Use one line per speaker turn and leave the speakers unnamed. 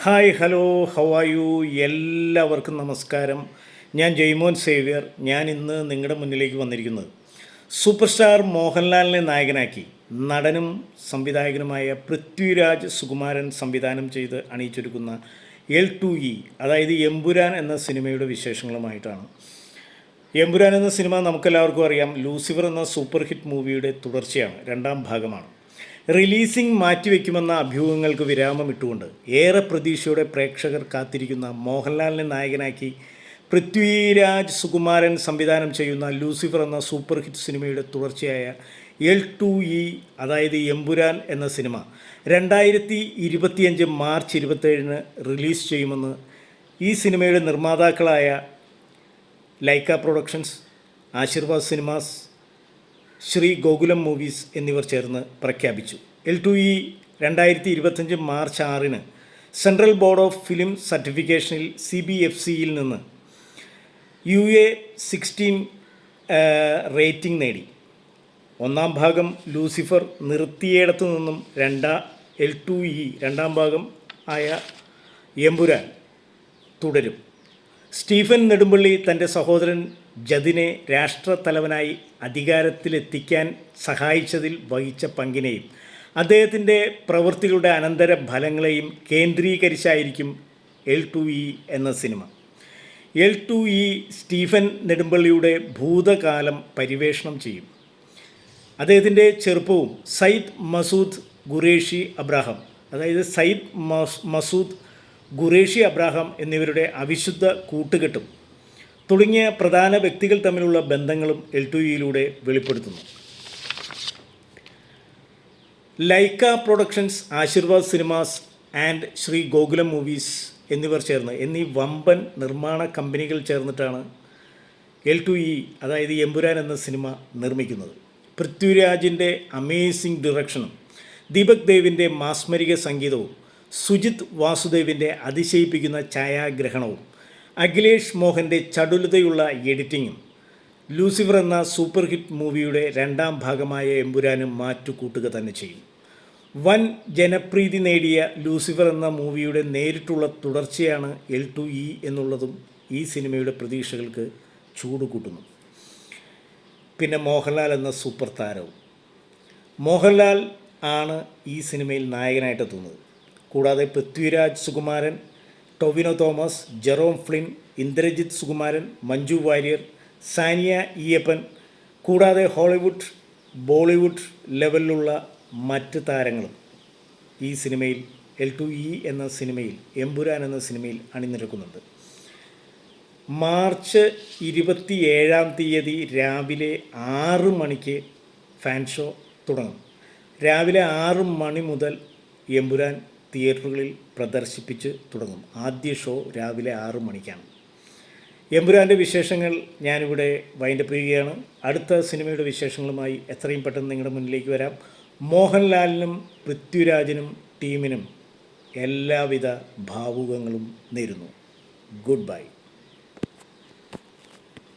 Hi hello how are you എല്ലാവർക്കും നമസ്കാരം. ഞാൻ ജയ്മോൻ സേവ്യർ. ഞാൻ ഇന്ന് നിങ്ങളുടെ മുന്നിലേക്ക് വന്നിരിക്കുന്നത് സൂപ്പർ സ്റ്റാർ മോഹൻലാലിനെ നായകനാക്കി നടനും സംവിധായകനുമായ പൃഥ്വിരാജ് സുകുമാരൻ സംവിധാനം ചെയ്ത് അണിയിച്ചൊരുക്കുന്ന L2E, അതായത് എമ്പുരാൻ എന്ന സിനിമയുടെ വിശേഷങ്ങളുമായിട്ടാണ്. എമ്പുരാൻ എന്ന സിനിമ നമുക്കെല്ലാവർക്കും അറിയാം, ലൂസിഫർ എന്ന സൂപ്പർ ഹിറ്റ് മൂവിയുടെ തുടർച്ചയാണ്, രണ്ടാം ഭാഗമാണ്. റിലീസിംഗ് മാറ്റിവെക്കുമെന്ന അഭ്യൂഹങ്ങൾക്ക് വിരാമമിട്ടുകൊണ്ട് ഏറെ പ്രതീക്ഷയോടെ പ്രേക്ഷകർ കാത്തിരിക്കുന്ന മോഹൻലാലിനെ നായകനാക്കി പൃഥ്വിരാജ് സുകുമാരൻ സംവിധാനം ചെയ്യുന്ന ലൂസിഫർ എന്ന സൂപ്പർ ഹിറ്റ് സിനിമയുടെ തുടർച്ചയായ L2E, അതായത് എമ്പുരാൻ എന്ന സിനിമ 2025 മാർച്ച് 27 റിലീസ് ചെയ്യുമെന്ന് ഈ സിനിമയുടെ നിർമ്മാതാക്കളായ Lyca productions, Aashirvad cinemas, Sree Gokulam movies എന്നിവർ ചേർന്ന് പ്രഖ്യാപിച്ചു. L2E 2025 March 6 central board of film സർട്ടിഫിക്കേഷനിൽ CBFCയിൽ നിന്ന് UA 16 റേറ്റിംഗ് നേടി. ഒന്നാം ഭാഗം ലൂസിഫർ നിർത്തിയിടത്തു നിന്നും L2E രണ്ടാം ഭാഗം ആയ എമ്പുരാൻ തുടരും. സ്റ്റീഫൻ നെടുമ്പള്ളി തൻ്റെ സഹോദരൻ ജതിനെ രാഷ്ട്രത്തലവനായി അധികാരത്തിലെത്തിക്കാൻ സഹായിച്ചതിൽ വഹിച്ച പങ്കിനെയും അദ്ദേഹത്തിൻ്റെ പ്രവൃത്തികളുടെ അനന്തര ഫലങ്ങളെയും കേന്ദ്രീകരിച്ചായിരിക്കും L2E എന്ന സിനിമ. L2E സ്റ്റീഫൻ നെടുമ്പള്ളിയുടെ ഭൂതകാലം പരിവേഷണം ചെയ്യും. അദ്ദേഹത്തിൻ്റെ ചെറുപ്പവും സയ്യിദ് മസൂദ് ഖുറേഷി അബ്രാഹാം, അതായത് സയ്യിദ് മസൂദ് ഖുറേഷി അബ്രാഹാം എന്നിവരുടെ അവിശുദ്ധ കൂട്ടുകെട്ടും തുടങ്ങിയ പ്രധാന വ്യക്തികൾ തമ്മിലുള്ള ബന്ധങ്ങളും L2Eയിലൂടെ വെളിപ്പെടുത്തുന്നു. Lyca productions, Aashirvad Cinemas and Sree Gokulam movies എന്നിവർ ചേർന്ന് എന്നീ വമ്പൻ നിർമ്മാണ കമ്പനികൾ ചേർന്നിട്ടാണ് L2E, അതായത് എമ്പുരാൻ എന്ന സിനിമ നിർമ്മിക്കുന്നത്. പൃഥ്വിരാജിൻ്റെ അമേസിംഗ് ഡിറക്ഷനും ദീപക് ദേവിൻ്റെ മാസ്മരിക സംഗീതവും സുജിത് വാസുദേവിൻ്റെ അതിശയിപ്പിക്കുന്ന ഛായാഗ്രഹണവും അഖിലേഷ് മോഹൻ്റെ ചടുലതയുള്ള എഡിറ്റിങ്ങും ലൂസിഫർ എന്ന സൂപ്പർ ഹിറ്റ് മൂവിയുടെ രണ്ടാം ഭാഗമായ എമ്പുരാനും മാറ്റുകൂട്ടുക തന്നെ ചെയ്യും. വൻ ജനപ്രീതി നേടിയ ലൂസിഫർ എന്ന മൂവിയുടെ നേരിട്ടുള്ള തുടർച്ചയാണ് L2E എന്നുള്ളതും ഈ സിനിമയുടെ പ്രതീക്ഷകൾക്ക് ചൂടുകൂട്ടുന്നു. പിന്നെ മോഹൻലാൽ എന്ന സൂപ്പർ താരവും. മോഹൻലാൽ ആണ് ഈ സിനിമയിൽ നായകനായിട്ടെത്തുന്നത്. കൂടാതെ പൃഥ്വിരാജ് സുകുമാരൻ, ടൊവിനോ തോമസ്, ജെറോം ഫ്ലിൻ, ഇന്ദ്രജിത്ത് സുകുമാരൻ, മഞ്ജു വാര്യർ, സാനിയ ഈയപ്പൻ, കൂടാതെ ഹോളിവുഡ്, ബോളിവുഡ് ലെവലിലുള്ള മറ്റ് താരങ്ങളും ഈ സിനിമയിൽ L2E എന്ന സിനിമയിൽ, എമ്പുരാൻ എന്ന സിനിമയിൽ അണിനിരക്കുന്നുണ്ട്. മാർച്ച് 27 രാവിലെ 6 മണിക്ക് ഫാൻ ഷോ തുടങ്ങും. രാവിലെ 6 മണി മുതൽ എമ്പുരാൻ തിയേറ്ററുകളിൽ പ്രദർശിപ്പിച്ച് തുടങ്ങും. ആദ്യ ഷോ രാവിലെ 6 മണിക്കാണ്. എമ്പുരാൻ്റെ വിശേഷങ്ങൾ ഞാനിവിടെ വൈൻഡപ്പ് ചെയ്യുകയാണ്. അടുത്ത സിനിമയുടെ വിശേഷങ്ങളുമായി എത്രയും പെട്ടെന്ന് നിങ്ങളുടെ മുന്നിലേക്ക് വരാം. മോഹൻലാലിനും പൃഥ്വിരാജിനും ടീമിനും എല്ലാവിധ ഭാവുകങ്ങളും നേരുന്നു. Good bye.